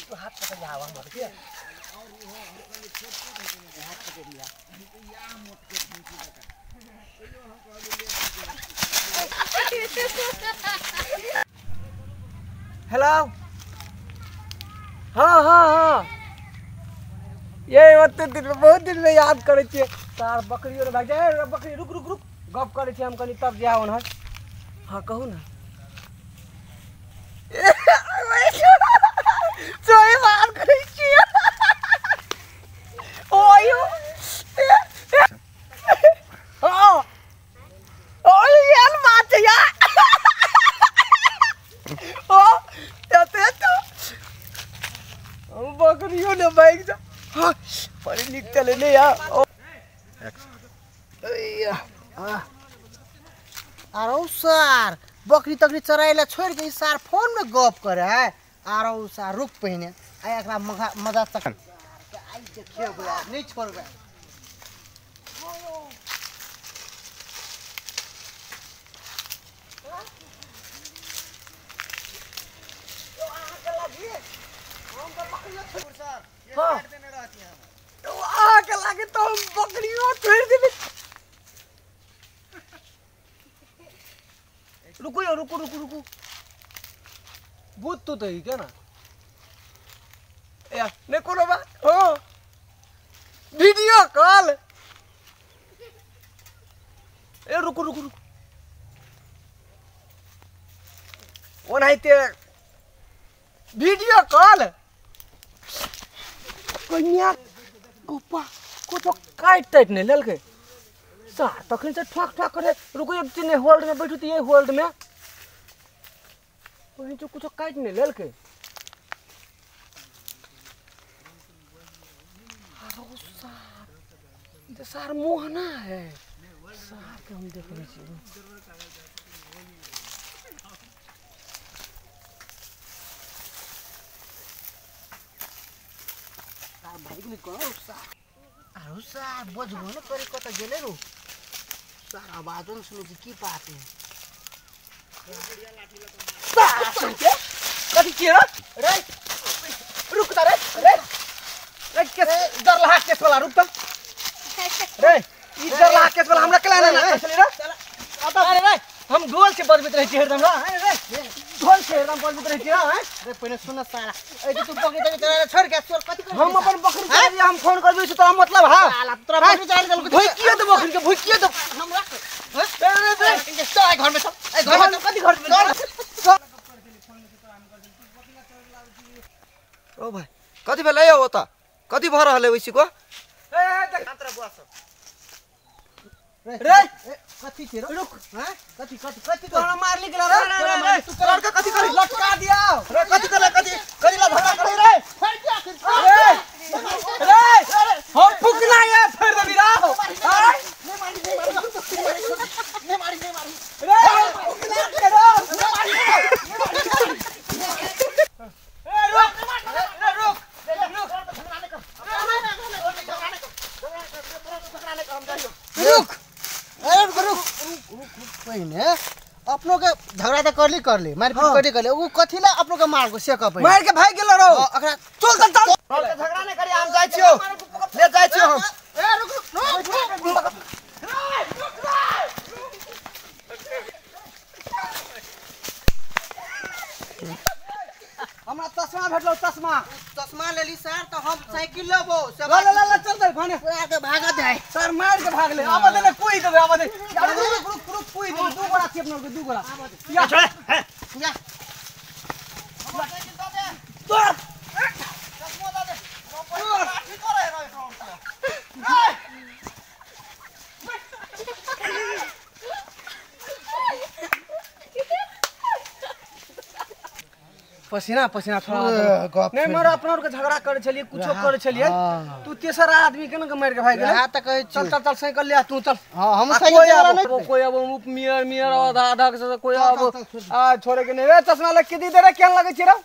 तू हाथ पकड़ जा हम बोल के हाथ पकड़ लिया हेलो हाँ हाँ हाँ ये बहुत दिन में याद करे छे तार बकरियों रे भाग जाए बकरी रुक रुक रुक गप करे छे हम कनी तब जाओ न हाँ कहू ना सोए बात करे छे ओयो हां ओय यार बात है यार ओ ते तो बकरियों ने भाग जा हाँ पर निक चले ले यार आरो सर बकरी तकरी चराइला छोड़ के सर फोन में गप करे है आरो सर रुक पहिने आ एकरा मजा तक आई देखियो बा नहीं छोड़बे तो आके लगी हम तो बकरियों छोड़ सर ये काट देने रहती है तो आके लगे तो हम बकरियों छोड़ देबे रुको यार रुको रुको रुको भूत तो है क्या ना यार ने कोनो बात हो वीडियो कॉल ए रुको रुको रुको वो नहीं ते वीडियो कॉल कन्या कोपा को तो काट टाइट नहीं लेल के सा तखन से ठक ठक करे रुको एक दिन होल्ड में बैठू ये होल्ड में वही जो कुछ काट नहीं लेल के ये सार मोहना है सार के हम देख रहे छी सार भाई ने कहो सार आरो सार बजबो न करे कत गेले रो सार आवाज न सुने की बात है कथी के रे रुक ता रे रे रे केस डर लहा केस वाला रुक ता रे ई डर लहा केस वाला हमरा कला ना चली रे अरे रे हम ढोल से बजबत रही छी हरदम रे रे ढोल से हरदम बजबत रही छी हैं रे पहले सुन सारा ए तू बकरी तक चला छोड़ के चल कथी कर हम अपन बकरी चला हम फोन करबे छ तोरा मतलब हां साला तोरा बकरी चला चल भुकिए दे बकरी के भुकिए दे हम रख रे रे रे तो आई घर में सब ए घर में कथी घर में ओ भाई कथी भेलै यो ओता कथी भ रहलै ओइसी को ए देख अंतरा बुआ सब रे कथी छे रुक हैं कथी कथी कथी तोरा मार ली गेला रे तू कर के कथी कर लटका दिया रे कथी कर कथी कथी ला झगड़ा करे रे रे हम फुकना है फेर दे बिरा नहीं मारी रे फुकना करो अपनो के झगड़ा त कर ली मारपीट कर ली वो कथी ला अपनो के मार को से क पे मार के भाग गेलो रो अकरा चल चल चल के झगड़ा नहीं करी हम जाय छियो ले जाय छियो हम ए रुक हमरा चश्मा भेटलो चश्मा ले ली सर तो हम साइकिल लेबो से ला चल दे भने आके भागा दे सर मार के भाग ले आबे दे कोई देबे आबे दे यार रुक कोई दे दू गोला छी अपना के दू गोला या छोड़ है या साइकिल दे दे चश्मा दे दे लाठी करे रे पसीना पसीना थोड़ा नहीं मारो अपना और के झगड़ा करे छलिए कुछो करे छलिए तू तेसरा आदमी के न मार के भाग गेल हां त कहे चल चल चल साइकिल ले तू चल हां हम साइकिल नहीं कोई अब मियर आधा आधा के कोई अब आ छोड़े के नहीं रे चश्मा लग के दी दे रे केन लगे छी रे